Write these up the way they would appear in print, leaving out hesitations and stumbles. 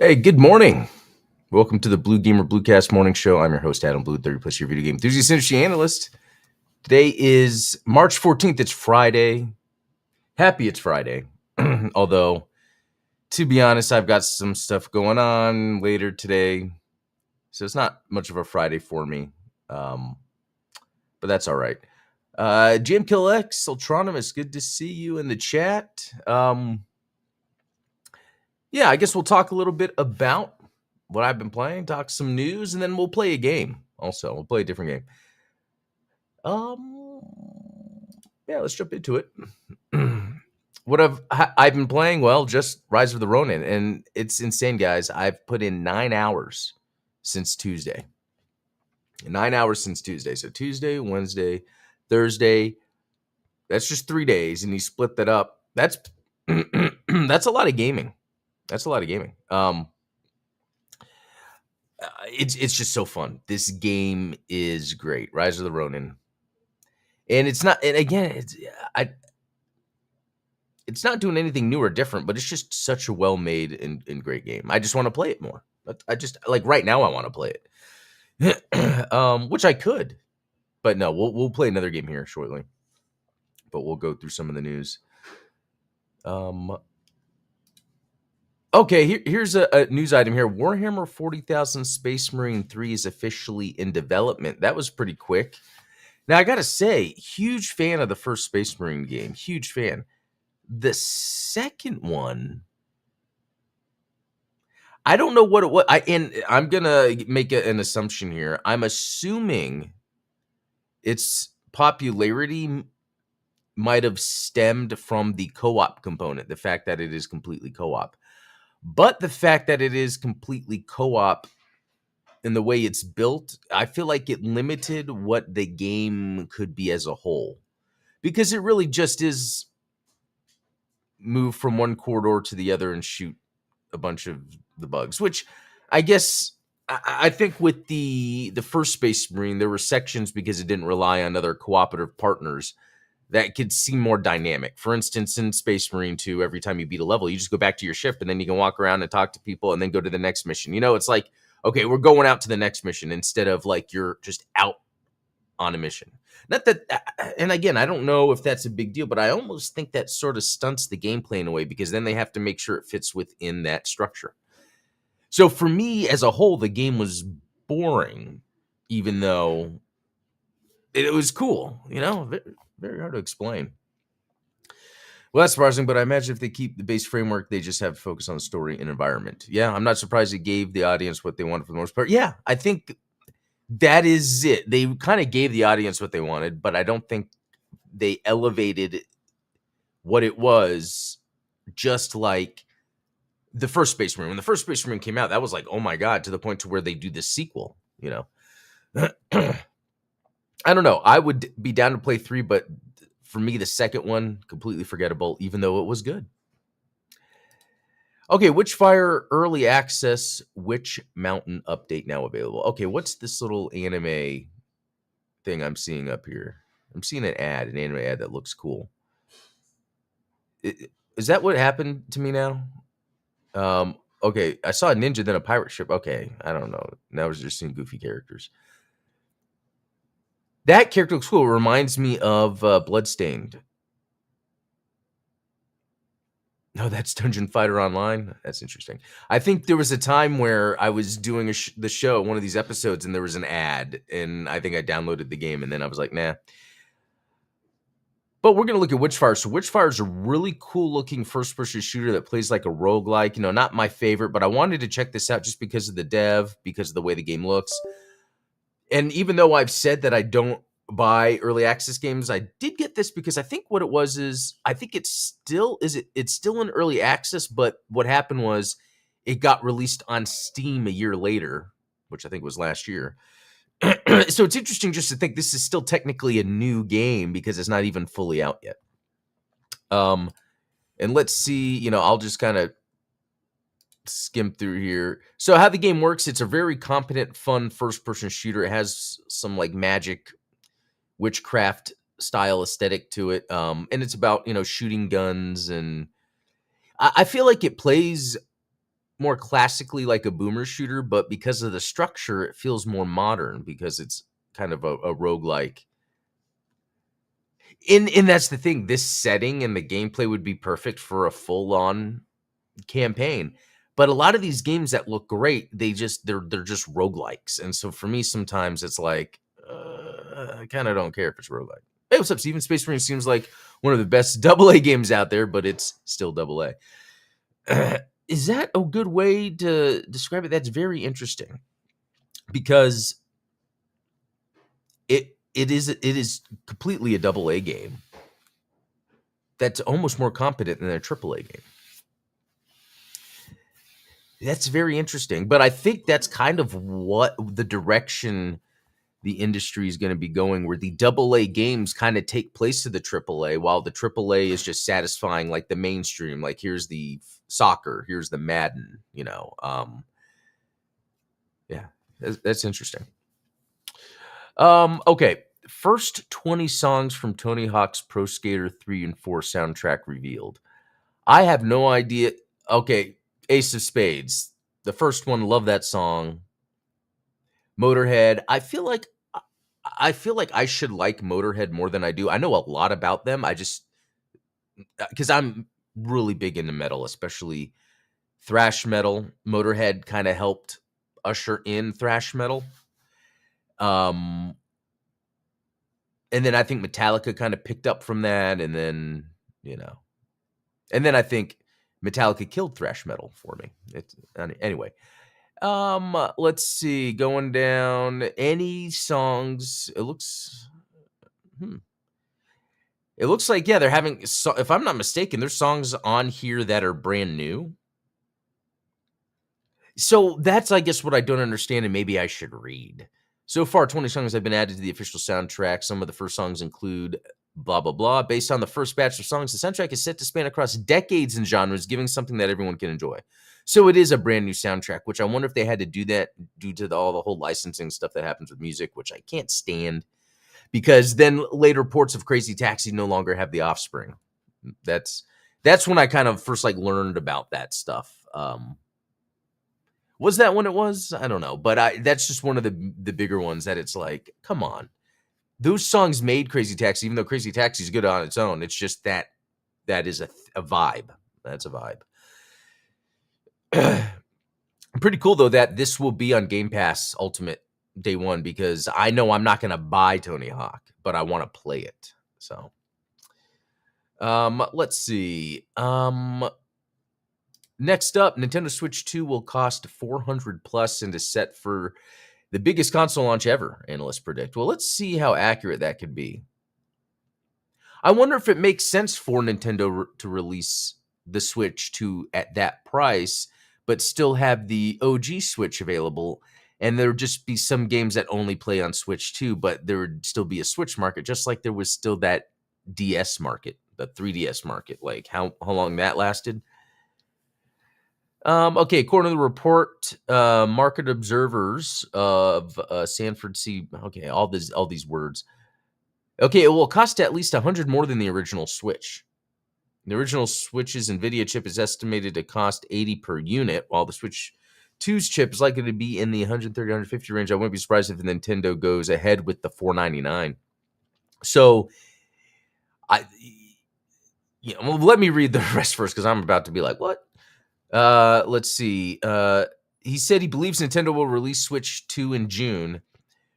Hey, good morning. Welcome to the Blue Gamer Bluecast Morning Show. I'm your host, Adam Blue, 30 plus year video game enthusiast, industry analyst. Today is March 14th. It's Friday. Happy it's Friday. Although, to be honest, I've got some stuff going on later today. So it's not much of a Friday for me. Um, but that's all right. JMKillX, Ultronymous, good to see you in the chat. Yeah, I guess we'll talk a little bit about what I've been playing, talk some news, and then we'll play a game. Also, we'll play a different game. Um, yeah, let's jump into it. What I've been playing? Well, just Rise of the Ronin, and it's insane, guys. I've put in 9 hours since Tuesday. 9 hours since Tuesday. So Tuesday, Wednesday, Thursday. That's just 3 days, and you split that up. That's that's a lot of gaming. That's a lot of gaming. It's just so fun. This game is great. Rise of the Ronin. And it's not, and again, it's not doing anything new or different, but it's just such a well-made and great game. I just want to play it more. I just like right now I want to play it. Which I could. But no, we'll play another game here shortly. But we'll go through some of the news. Okay, here's a news item here. Warhammer 40,000 Space Marine 3 is officially in development. That was pretty quick. Now, I got to say, huge fan of the first Space Marine game. Huge fan. The second one, I don't know what it was. I'm going to make an assumption here. I'm assuming its popularity might have stemmed from the co-op component, the fact that it is completely co-op. But the fact that it is completely co-op and the way it's built, I feel like it limited what the game could be as a whole. Because it really just is move from one corridor to the other and shoot a bunch of the bugs, which I guess I think with the first Space Marine, there were sections because it didn't rely on other cooperative partners that could seem more dynamic. For instance, in Space Marine 2, every time you beat a level, you just go back to your ship and then you can walk around and talk to people and then go to the next mission. You know, it's like, okay, we're going out to the next mission instead of like you're just out on a mission. Not that, and again, I don't know if that's a big deal, but I almost think that sort of stunts the gameplay in a way because then they have to make sure it fits within that structure. So for me as a whole, the game was boring, even though it was cool, you know, very, very hard to explain. Well, that's surprising, but I imagine if they keep the base framework, they just have to focus on the story and environment. Yeah, I'm not surprised it gave the audience what they wanted for the most part. Yeah, I think that is it. They kind of gave the audience what they wanted, but I don't think they elevated what it was, just like the first Space Marine. When the first Space Marine came out, that was like, oh my God, to the point to where they do the sequel, you know. I don't know. I would be down to play 3, but for me, the second one, completely forgettable, even though it was good. Okay, Witchfire Early Access Witch Mountain update now available. Okay, what's this little anime thing I'm seeing up here? I'm seeing an anime ad that looks cool. Is that what happened to me now? Okay, I saw a ninja, then a pirate ship. Okay, I don't know. Now I was just seeing goofy characters. That character looks cool. It reminds me of Bloodstained. No, that's Dungeon Fighter Online. That's interesting. I think there was a time where I was doing the show, one of these episodes, and there was an ad, and I think I downloaded the game, and then I was like, nah. But we're going to look at Witchfire. So Witchfire is a really cool-looking first-person shooter that plays like a roguelike. You know, not my favorite, but I wanted to check this out just because of the dev, because of the way the game looks. And even though I've said that I don't buy early access games, I did get this because I think what it was is I think it's still in early access, but what happened was it got released on Steam a year later, which I think was last year. So it's interesting just to think this is still technically a new game because it's not even fully out yet. And let's see, you know, I'll just kind of skim through here. So how the game works, it's a very competent, fun first-person shooter. It has some like magic witchcraft style aesthetic to it. And it's about, you know, shooting guns. And I feel like it plays more classically like a boomer shooter, but because of the structure, it feels more modern because it's kind of a roguelike. And that's the thing. This setting and the gameplay would be perfect for a full-on campaign. But a lot of these games that look great, they're just roguelikes. And so for me, sometimes it's like, I kind of don't care if it's roguelike. Hey, what's up, Steven? Space Marine seems like one of the best AA games out there, but it's still AA. Is that a good way to describe it? That's very interesting because it is completely a AA game that's almost more competent than a AAA game. That's very interesting, but I think that's kind of what the direction the industry is going to be going, where the AA games kind of take place to the AAA, while the AAA is just satisfying like the mainstream. Like here's the soccer, here's the Madden. Yeah, that's interesting. Okay, first 20 songs from Tony Hawk's Pro Skater 3 and 4 soundtrack revealed. I have no idea. Okay, Ace of Spades, the first one, love that song. Motorhead, I feel like I should like Motorhead more than I do. I know a lot about them. I just because I'm really big into metal, especially thrash metal. Motorhead kind of helped usher in thrash metal. Um, and then I think Metallica kind of picked up from that, and then I think Metallica killed thrash metal for me. Anyway. Let's see. Going down, any songs? It looks like, yeah, they're having. So, if I'm not mistaken, there's songs on here that are brand new. So that's, I guess, what I don't understand, and maybe I should read. So far, 20 songs have been added to the official soundtrack. Some of the first songs include blah, blah, blah. Based on the first batch of songs, the soundtrack is set to span across decades and genres, giving something that everyone can enjoy. So it is a brand new soundtrack, which I wonder if they had to do that due to all the whole licensing stuff that happens with music, which I can't stand, because then later reports of Crazy Taxi no longer have the offspring. That's when I kind of first learned about that stuff. Was that when it was? I don't know, but that's just one of the bigger ones that it's like, come on. Those songs made Crazy Taxi, even though Crazy Taxi is good on its own. It's just that is a vibe. That's a vibe. Pretty cool, though, that this will be on Game Pass Ultimate day one, because I know I'm not going to buy Tony Hawk, but I want to play it. So, let's see. Next up, Nintendo Switch 2 will cost $400 plus and is set for the biggest console launch ever, analysts predict. Well, let's see how accurate that could be. I wonder if it makes sense for Nintendo to release the Switch 2 at that price, but still have the OG Switch available, and there would just be some games that only play on Switch 2, but there would still be a Switch market, just like there was still that DS market, the 3DS market. Like how long that lasted. Okay, according to the report, market observers of Sanford C. Okay, all these words. Okay, it will cost at least $100 more than the original Switch. The original Switch's NVIDIA chip is estimated to cost $80 per unit, while the Switch 2's chip is likely to be in the $130-$150 range. I wouldn't be surprised if Nintendo goes ahead with the $499. So, well, let me read the rest first, because I'm about to be like, what? Let's see. He said he believes Nintendo will release Switch 2 in June,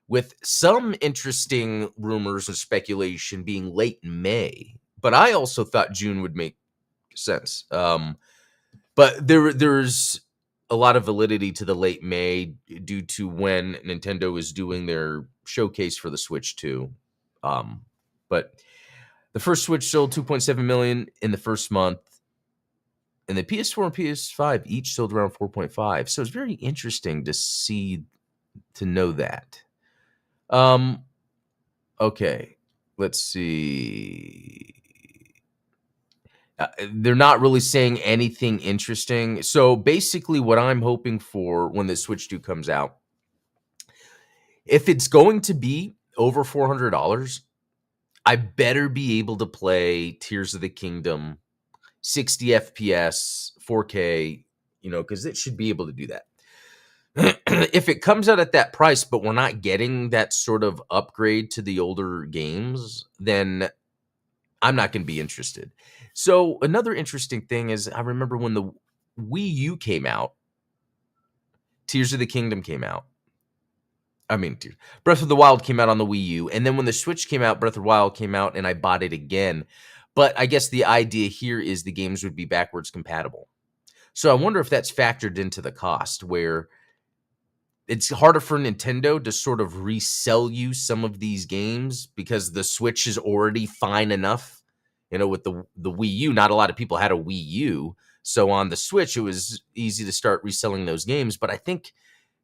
with some interesting rumors and speculation being late May. But I also thought June would make sense. But there's a lot of validity to the late May due to when Nintendo is doing their showcase for the Switch 2. But the first Switch sold 2.7 million in the first month, and the PS4 and PS5 each sold around 4.5. So it's very interesting to know that. Okay, let's see. They're not really saying anything interesting. So basically what I'm hoping for when the Switch 2 comes out, if it's going to be over $400, I better be able to play Tears of the Kingdom, 60 FPS, 4K because it should be able to do that. If it comes out at that price, but we're not getting that sort of upgrade to the older games, then I'm not going to be interested. So another interesting thing is I remember when the Wii U came out, Tears of the Kingdom came out. I mean, Breath of the Wild came out on the Wii U, and then when the Switch came out, Breath of the Wild came out, and I bought it again. But I guess the idea here is the games would be backwards compatible. So I wonder if that's factored into the cost, where it's harder for Nintendo to sort of resell you some of these games because the Switch is already fine enough. With the Wii U, not a lot of people had a Wii U. So on the Switch, it was easy to start reselling those games. But I think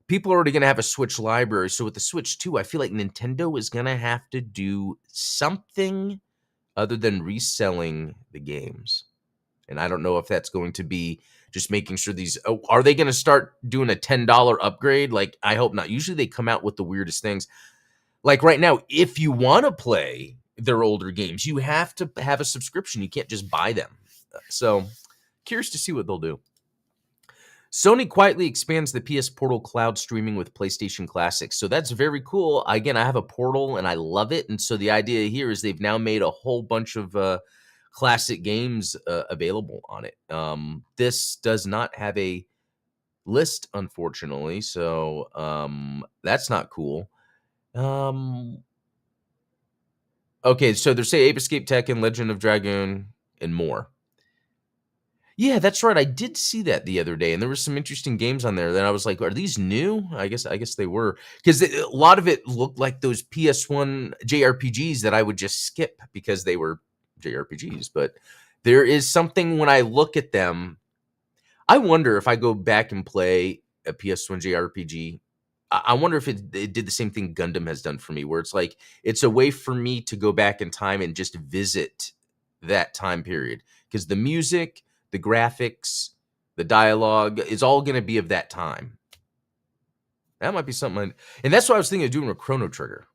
people are already going to have a Switch library. So with the Switch 2, I feel like Nintendo is going to have to do something other than reselling the games. And I don't know if that's going to be just making sure are they going to start doing a $10 upgrade? Like, I hope not. Usually they come out with the weirdest things. Like right now, if you want to play their older games, you have to have a subscription. You can't just buy them. So curious to see what they'll do. Sony quietly expands the PS Portal cloud streaming with PlayStation Classics. So that's very cool. Again, I have a Portal and I love it. And so the idea here is they've now made a whole bunch of classic games available on it. This does not have a list, unfortunately. So that's not cool. Okay, so they're saying Ape Escape, Tekken, Legend of Dragoon, and more. Yeah, that's right. I did see that the other day, and there were some interesting games on there. Then I was like, "Are these new?" I guess they were, because a lot of it looked like those PS1 JRPGs that I would just skip because they were JRPGs. But there is something when I look at them, I wonder if I go back and play a PS1 JRPG. I wonder if it did the same thing Gundam has done for me, where it's like it's a way for me to go back in time and just visit that time period, because the music, the graphics, the dialogue is all going to be of that time. That might be something. And that's what I was thinking of doing with Chrono Trigger.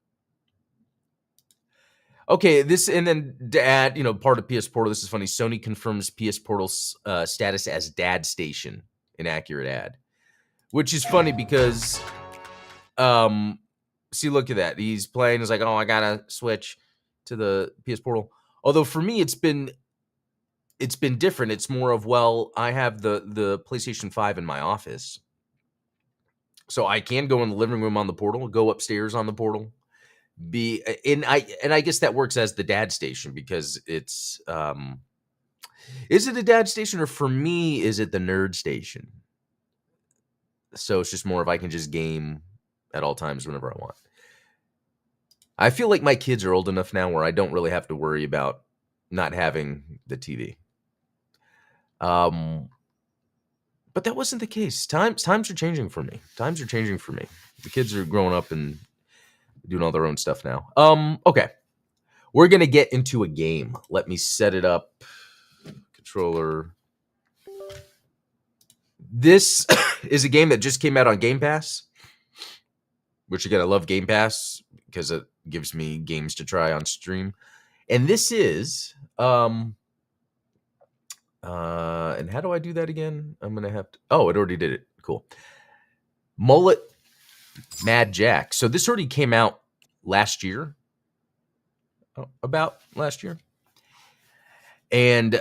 Okay, and then to add, part of PS Portal, this is funny. Sony confirms PS Portal's status as Dad Station, an accurate ad. Which is funny because, see, look at that. He's playing, he's like, oh, I gotta switch to the PS Portal. Although for me, it's been different. It's more of, well, I have the PlayStation 5 in my office. So I can go in the living room on the Portal, go upstairs on the Portal. I guess that works as the Dad Station because it's is it a Dad Station, or for me is it the Nerd Station? So it's just more of I can just game at all times whenever I want. I feel like my kids are old enough now where I don't really have to worry about not having the TV. But that wasn't the case. Times are changing for me. The kids are growing up and doing all their own stuff now. Okay. We're going to get into a game. Let me set it up. Controller. This is a game that just came out on Game Pass, which again, I love Game Pass because it gives me games to try on stream. And this is, and how do I do that again? I'm going to have to, oh, it already did it. Cool. Mullet Mad Jack. So this already came out last year, about last year. And,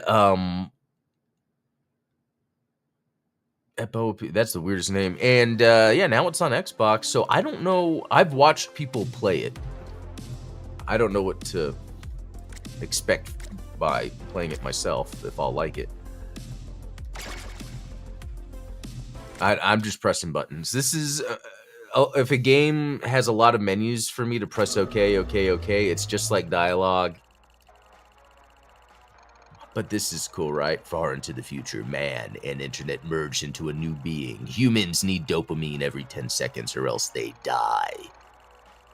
FOP, that's the weirdest name. And yeah, now it's on Xbox. So I don't know. I've watched people play it. I don't know what to expect by playing it myself, if I'll like it. I'm just pressing buttons. This is if a game has a lot of menus for me to press okay, it's just like dialogue. But this is cool, right? Far into the future, man and internet merge into a new being. Humans need dopamine every 10 seconds or else they die.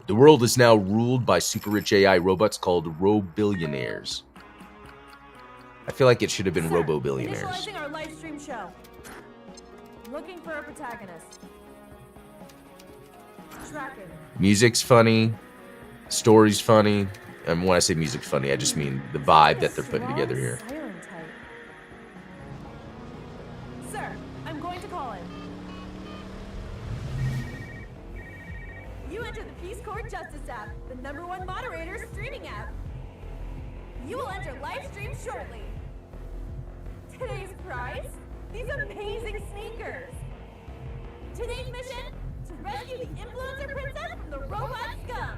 The world is now ruled by super rich AI robots called Robillionaires. I feel like it should have been Robo-Billionaires. Initializing our live stream show. Looking for a protagonist. Tracking. Music's funny. Story's funny. And when I say music's funny, I just mean the vibe that they're putting together here. Sir, I'm going to enter the Peace Corps Justice app, the #1 moderator streaming app. You will enter live stream shortly. Today's prize? These amazing sneakers. Today's mission? To rescue the influencer princess from the robot scum.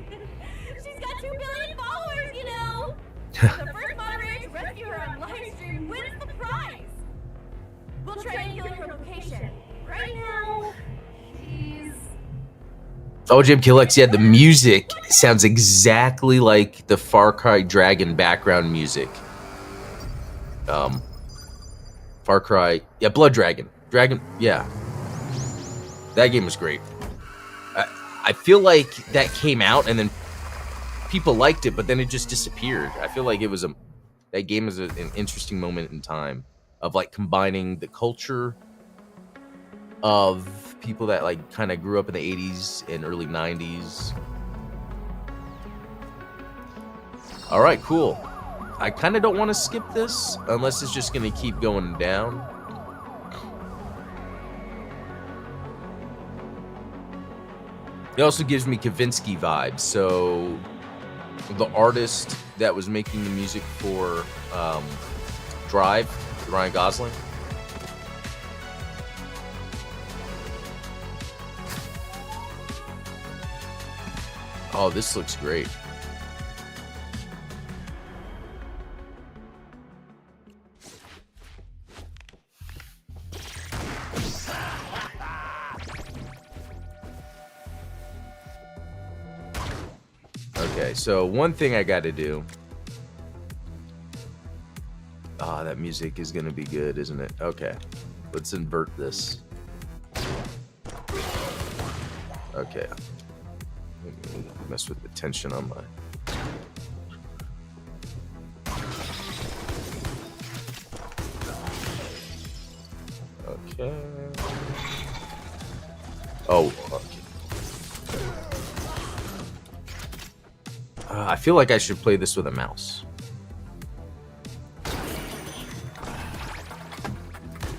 She's got 2 billion followers, you know. The first moderator to rescue her on live stream wins the prize. We'll try triangulate her location. Right now, she's... Oh, Jim Killex, yeah, the music sounds exactly like the Far Cry Dragon background music. Far Cry, yeah, Blood Dragon. Dragon, yeah. That game was great. I feel like that came out and then people liked it, but then it just disappeared. I feel like it was that game was an interesting moment in time of like combining the culture of people that like kind of grew up in the 80s and early 90s. All right, cool. I kind of don't want to skip this unless it's just going to keep going down. It also gives me Kavinsky vibes. So the artist that was making the music for Drive, Ryan Gosling. Oh, this looks great. Okay, so one thing I got to do. Ah, that music is going to be good, isn't it? Okay, let's invert this. Okay. Mess with the tension on my... Okay. Oh, okay. I feel like I should play this with a mouse.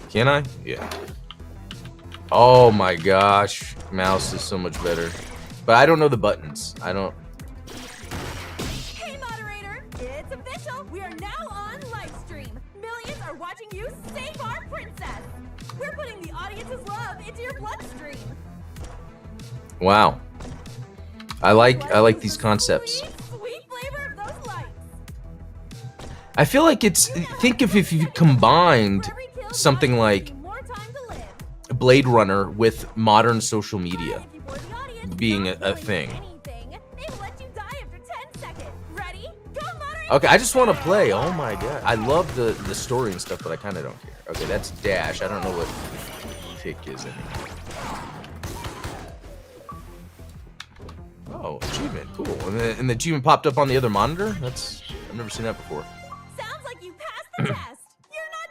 Can I? Yeah. Oh my gosh. Mouse is so much better. But I don't know the buttons. I don't... Hey, moderator! It's official! We are now on live stream. Millions are watching you save our princess. We're putting the audience's love into your bloodstream. Wow. I like these concepts. Sweet flavor of those lights. I feel like it's... Think if you combined something like Blade Runner with modern social media being a thing. Okay, I just want to play. Oh my god. I love the story and stuff, but I kind of don't care. Okay, that's dash. I don't know what kick is anymore. Oh, achievement. Cool. And the achievement popped up on the other monitor? I've never seen that before. Sounds like you passed the test. You're not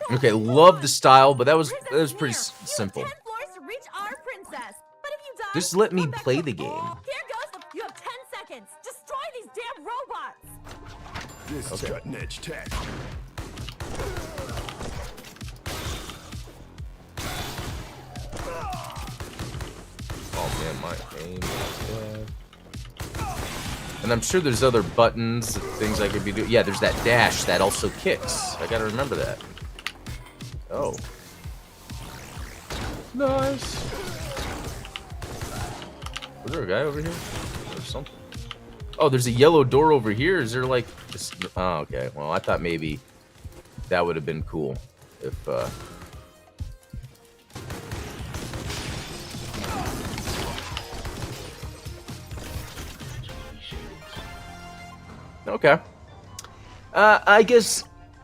dead. Okay, love the style, but that was pretty simple. You have 10 floors to reach our princess. But if you die, Just let me come back play to- the game. Here goes. You have 10 seconds. Destroy these damn robots. This is cutting edge tech. Oh man, my aim is bad. And I'm sure there's other buttons, things I could be doing. Yeah, there's that dash that also kicks. I gotta remember that. Oh. Nice. Was there a guy over here? Or something? Oh, there's a yellow door over here. Is there like... This... Oh, okay. Well, I thought maybe that would have been cool if... Okay. I guess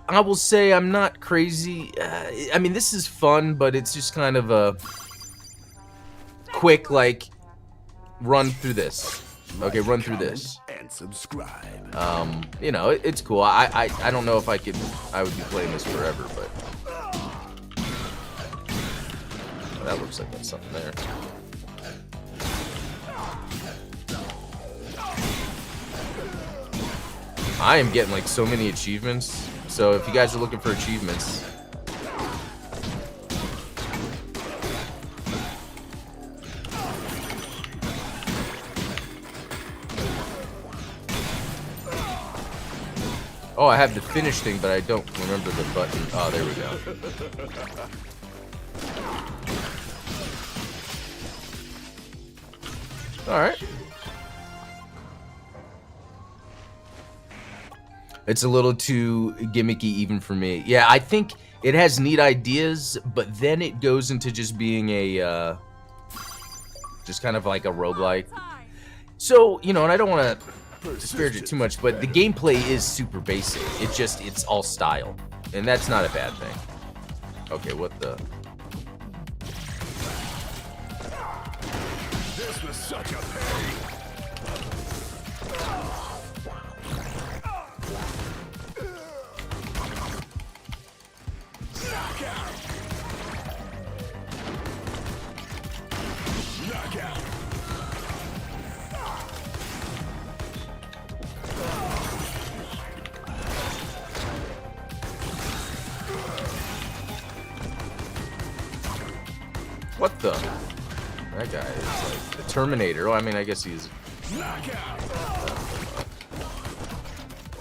I will say I'm not crazy. I mean, this is fun, but it's just kind of a quick, like, run through this. Okay, run through this. And subscribe. You know, it's cool. I don't know if I would be playing this forever, but that looks like that's something there. I am getting like so many achievements. So if you guys are looking for achievements, Oh, I have the finish thing, but I don't remember the button. Oh, there we go. All right. It's a little too gimmicky even for me. Yeah, I think it has neat ideas, but then it goes into just being a, just kind of like a roguelike. So, you know, and I don't want to disparage it too much, but the gameplay is super basic. It's all style. And that's not a bad thing. Okay, what the... This was such a pain. Knockout. Knockout. What the? That guy is like the Terminator. Oh, I mean, I guess he's... Knockout.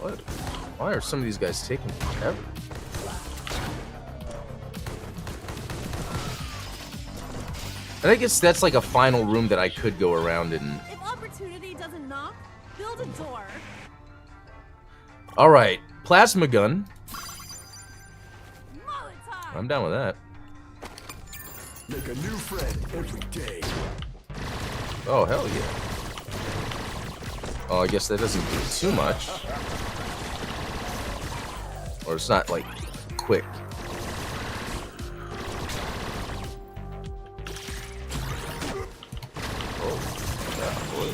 What? Why are some of these guys taking forever? And I guess that's like a final room that I could go around and... If opportunity doesn't knock, build a door. Alright, plasma gun. Mullet time. I'm down with that. Make a new friend every day. Oh, hell yeah. Oh, I guess that doesn't do too much. Or it's not, like, quick. Oh, yeah, boy.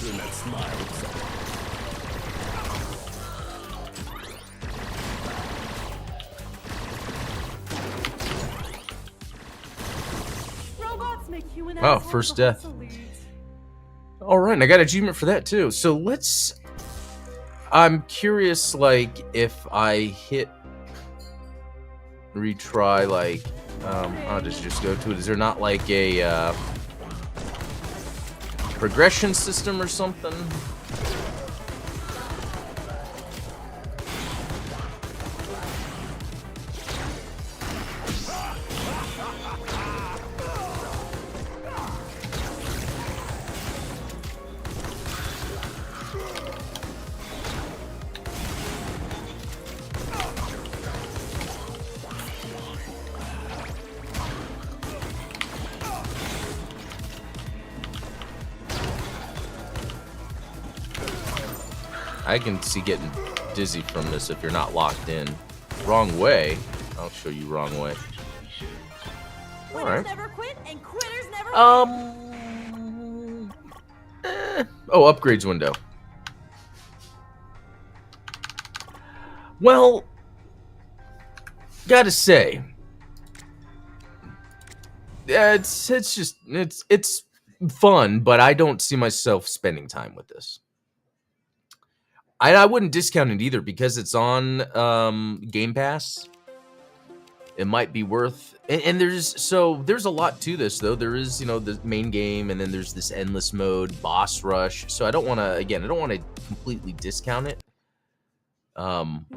Then that smile. Robots make human Oh, assholes first look death. obsolete. Alright, and I got an achievement for that, too. So let's... I'm curious, like, if I hit... retry, like... I'll just go to it. Is there not, like, a, progression system or something? I can see getting dizzy from this if you're not locked in. Wrong way. I'll show you wrong way. Winners Alright. never quit and quitters never Oh, upgrades window. Well, gotta say, yeah, it's fun, but I don't see myself spending time with this. I wouldn't discount it either because it's on Game Pass. It might be worth, and there's a lot to this though. There is, you know, the main game, and then there's this endless mode, boss rush. So I don't want to completely discount it. Welcome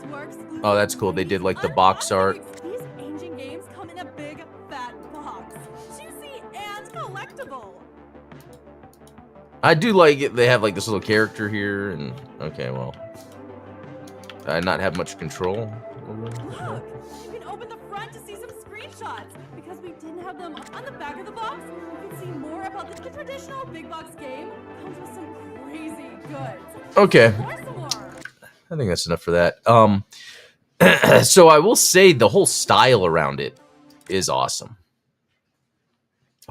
to our exclusive Oh, that's cool. They did like the box art. These ancient games come in a big fat box, juicy and collectible. I do like it. They have like this little character here, and okay, well, I not have much control. Look, you can open the front to see some screenshots. Because we didn't have them on the back of the box, you can see more about the traditional big box game. Comes with some crazy goods. Okay, Some more. I think that's enough for that. So I will say the whole style around it is awesome,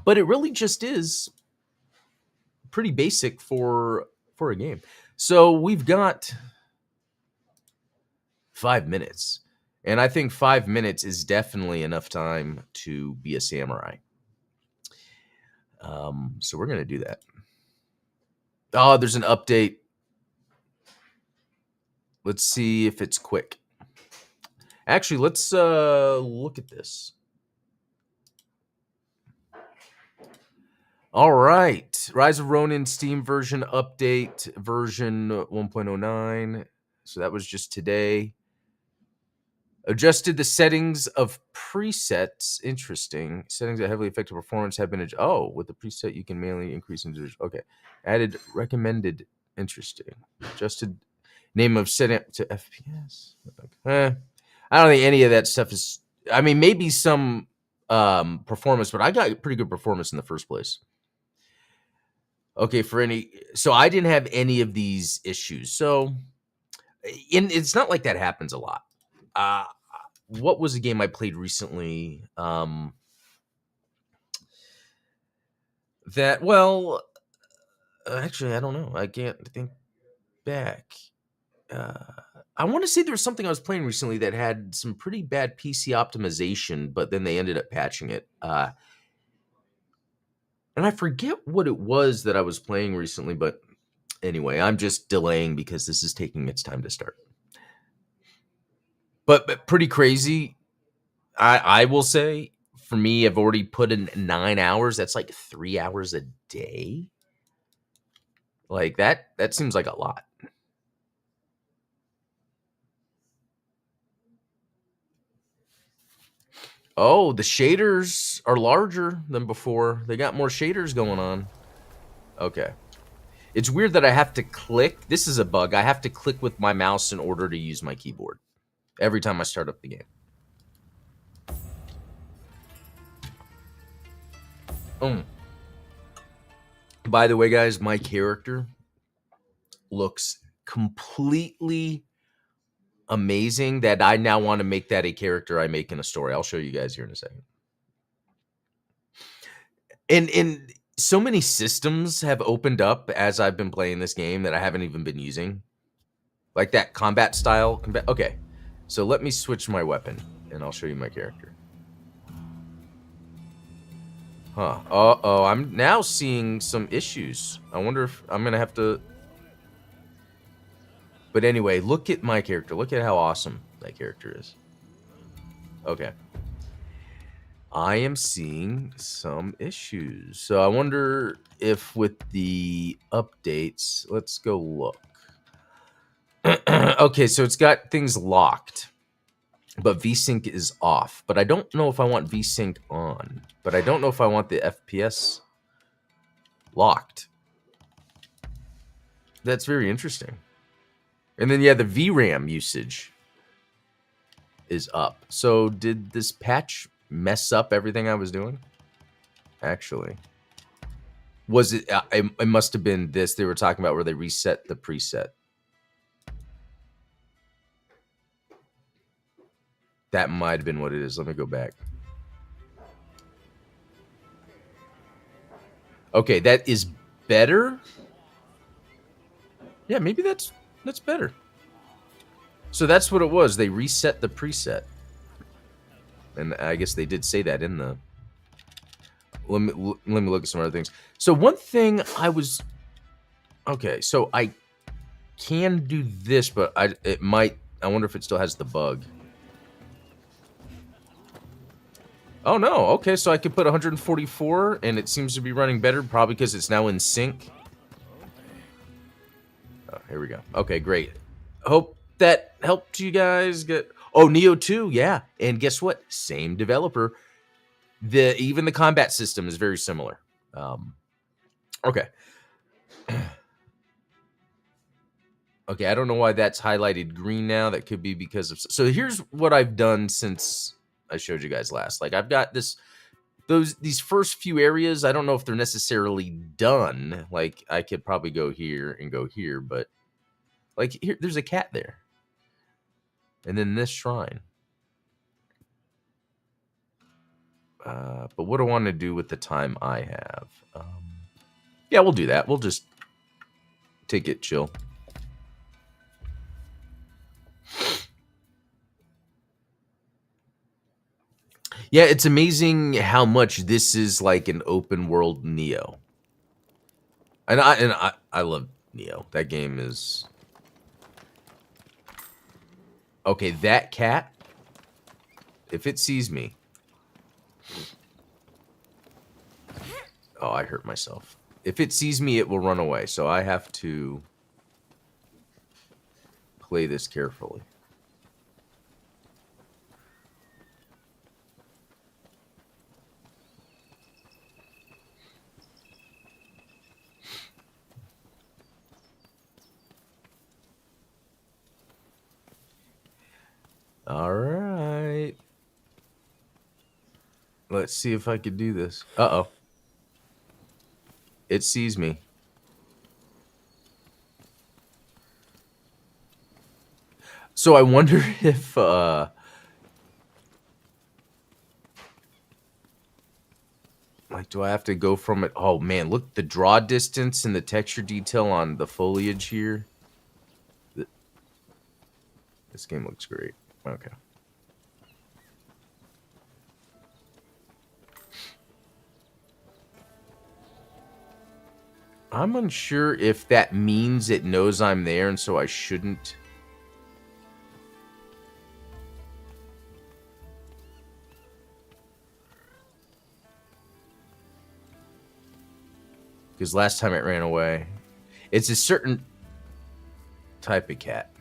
but it really just is pretty basic for a game. So we've got 5 minutes, And I think 5 minutes is definitely enough time to be a samurai. So we're going to do that. Oh, there's an update. Let's see if it's quick. Actually, let's look at this. All right. Rise of Ronin Steam version update, version 1.09. So that was just today. Adjusted the settings of presets. Interesting. Settings that heavily affect performance have been oh, with the preset you can manually increase into okay. Added recommended. Interesting. Adjusted name of setting to FPS. Okay. I don't think any of that stuff is. I mean, maybe some performance, but I got pretty good performance in the first place. Okay, so I didn't have any of these issues. So, it's not like that happens a lot. What was a game I played recently? Actually, I don't know. I can't think back. I want to say there was something I was playing recently that had some pretty bad PC optimization, but then they ended up patching it. And I forget what it was that I was playing recently, but anyway, I'm just delaying because this is taking its time to start. But pretty crazy. I will say, for me, I've already put in 9 hours. That's like 3 hours a day. Like that seems like a lot. Oh, the shaders are larger than before. They got more shaders going on. Okay. It's weird that I have to click. This is a bug. I have to click with my mouse in order to use my keyboard every time I start up the game. By the way, guys, my character looks completely amazing that I now want to make that a character I make in a story. I'll show you guys here in a second. And so many systems have opened up as I've been playing this game that I haven't even been using. Like that combat style. Okay, so let me switch my weapon and I'll show you my character. Huh. Uh-oh, I'm now seeing some issues. I wonder if I'm going to have to... But anyway, look at my character. Look at how awesome that character is. Okay. I am seeing some issues. So I wonder if with the updates, let's go look. Okay, so it's got things locked, but VSync is off. But I don't know if I want VSync on. But I don't know if I want the FPS locked. That's very interesting. And then, yeah, the VRAM usage is up. So did this patch mess up everything I was doing? Actually, was it? It must have been this they were talking about where they reset the preset. That might have been what it is. Let me go back. Okay, that is better. Yeah, maybe that's better. So that's what it was. They reset the preset. And I guess they did say that in the... Let me look at some other things. So one thing I was... Okay, so I can do this, but it might... I wonder if it still has the bug. Oh, no. Okay, so I could put 144, and it seems to be running better, probably because it's now in sync. Oh, here we go. Okay, great. Hope that helped you guys get... Oh, Neo 2, yeah. And guess what? Same developer. Even the combat system is very similar. Okay. Okay, I don't know why that's highlighted green now. That could be because of... So here's what I've done since I showed you guys last. Like, I've got these first few areas. I don't know if they're necessarily done. Like, I could probably go here and go here, but... Like, here, there's a cat there. And then this shrine. But what do I want to do with the time I have? Yeah, we'll do that. We'll just take it chill. Yeah, it's amazing how much this is like an open world Neo. And I love Neo. That game is okay. That cat, if it sees me, oh, I hurt myself. If it sees me, it will run away. So I have to play this carefully. All right. Let's see if I could do this. Uh-oh. It sees me. So I wonder if like, do I have to go from it? Oh man, look, the draw distance and the texture detail on the foliage here. This game looks great. Okay. I'm unsure if that means it knows I'm there and so I shouldn't. Because last time it ran away. It's a certain type of cat.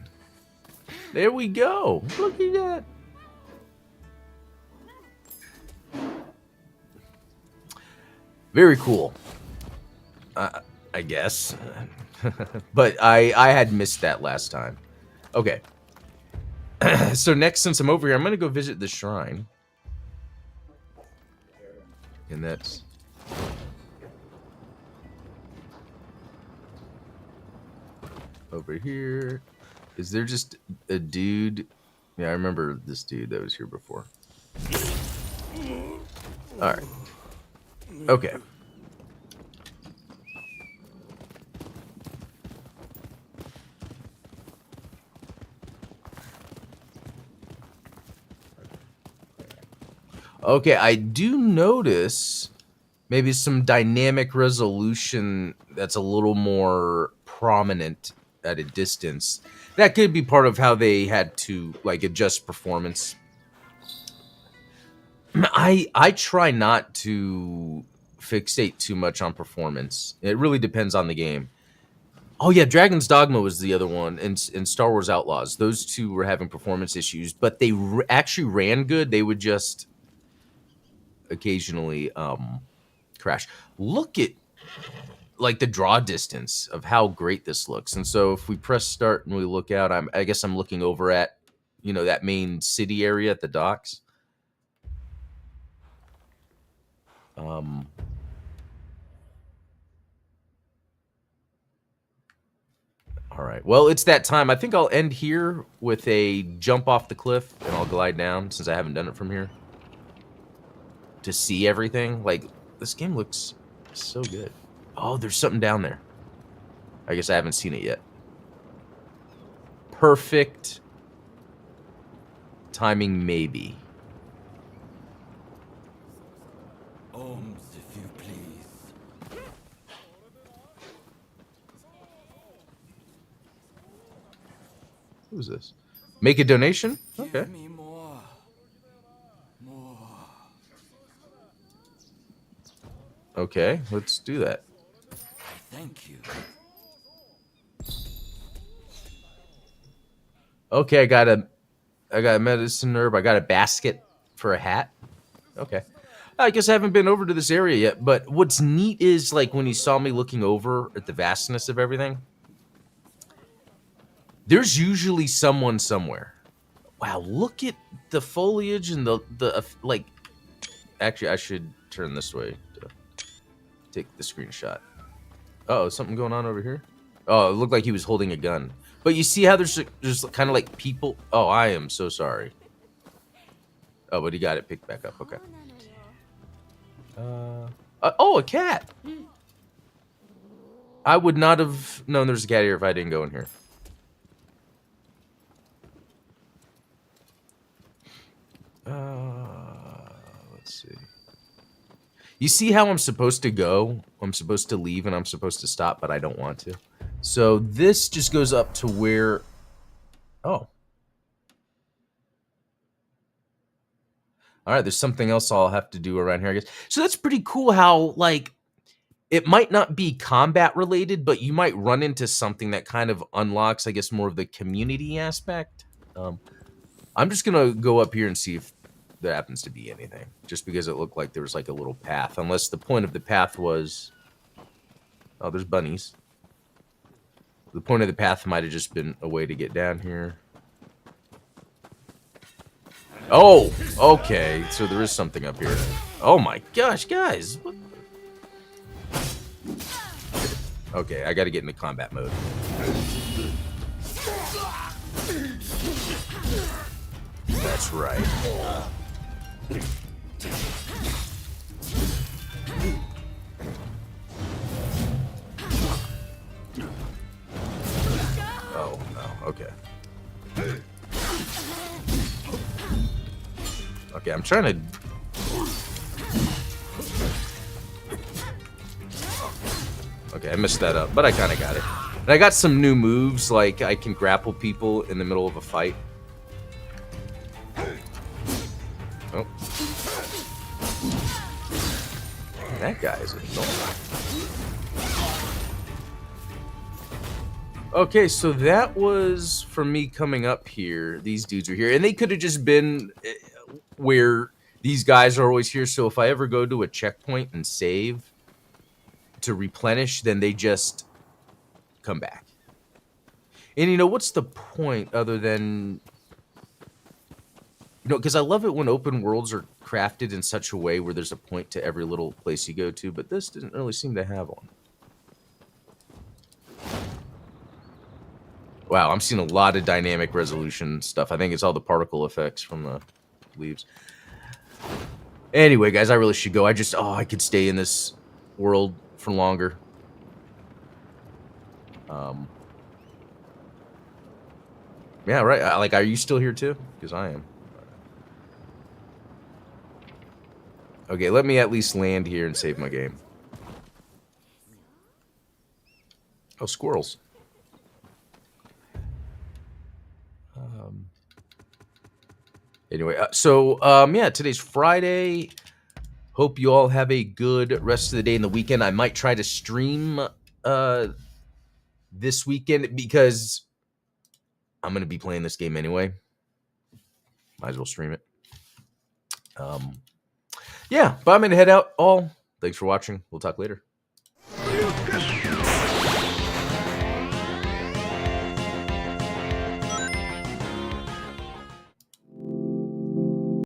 There we go. Look at that. Very cool. I guess. But I had missed that last time. Okay. So next, since I'm over here, I'm going to go visit the shrine. And that's... over here. Is there just a dude? Yeah, I remember this dude that was here before. Alright. Okay. Okay, I do notice maybe some dynamic resolution that's a little more prominent at a distance. That could be part of how they had to like adjust performance. I try not to fixate too much on performance. It really depends on the game. Oh yeah, Dragon's Dogma was the other one, and Star Wars Outlaws. Those two were having performance issues, but they actually ran good. They would just occasionally crash. Look at like the draw distance of how great this looks. And so if we press start and we look out, I guess I'm looking over at, you know, that main city area at the docks. All right. Well, it's that time. I think I'll end here with a jump off the cliff and I'll glide down since I haven't done it from here to see everything. Like, this game looks so good. Oh, there's something down there. I guess I haven't seen it yet. Perfect timing, maybe. If you please. Who's this? Make a donation? Okay. Give me more. More. Okay, let's do that. Thank you. Okay, I got a medicine herb. I got a basket for a hat. Okay. I guess I haven't been over to this area yet, but what's neat is like when you saw me looking over at the vastness of everything, there's usually someone somewhere. Wow, look at the foliage and the like. Actually, I should turn this way to take the screenshot. Uh oh, something going on over here? Oh, it looked like he was holding a gun. But you see how there's kind of like people. Oh, I am so sorry. Oh, but he got it picked back up. Okay. Oh, a cat. I would not have known there's a cat here if I didn't go in here. You see how I'm supposed to go? I'm supposed to leave and I'm supposed to stop, but I don't want to. So this just goes up to where... Oh. All right, there's something else I'll have to do around here, I guess. So that's pretty cool how, like, it might not be combat related, but you might run into something that kind of unlocks, I guess, more of the community aspect. I'm just going to go up here and see if there happens to be anything, just because it looked like there was, like, a little path, unless the point of the path was... Oh, there's bunnies. The point of the path might have just been a way to get down here. Oh, okay. So there is something up here. Oh my gosh, guys. What? Okay, I got to get into combat mode. That's right. Oh, no. Okay. Okay, I'm trying to... Okay, I messed that up, but I kind of got it. And I got some new moves, like I can grapple people in the middle of a fight. Oh. That guy is annoying. Okay, so that was from me coming up here. These dudes are here, and they could have just been where these guys are always here. So if I ever go to a checkpoint and save to replenish, then they just come back. And you know, what's the point other than, you know, because I love it when open worlds are crafted in such a way where there's a point to every little place you go to, but this didn't really seem to have one. Wow, I'm seeing a lot of dynamic resolution stuff. I think it's all the particle effects from the leaves. Anyway, guys, I really should go. I could stay in this world for longer. Yeah, right. Like, are you still here too? Because I am. Okay, let me at least land here and save my game. Oh, squirrels. Anyway, yeah, today's Friday. Hope you all have a good rest of the day and the weekend. I might try to stream this weekend because I'm going to be playing this game anyway. Might as well stream it. Yeah, but I'm going to head out all. Thanks for watching. We'll talk later.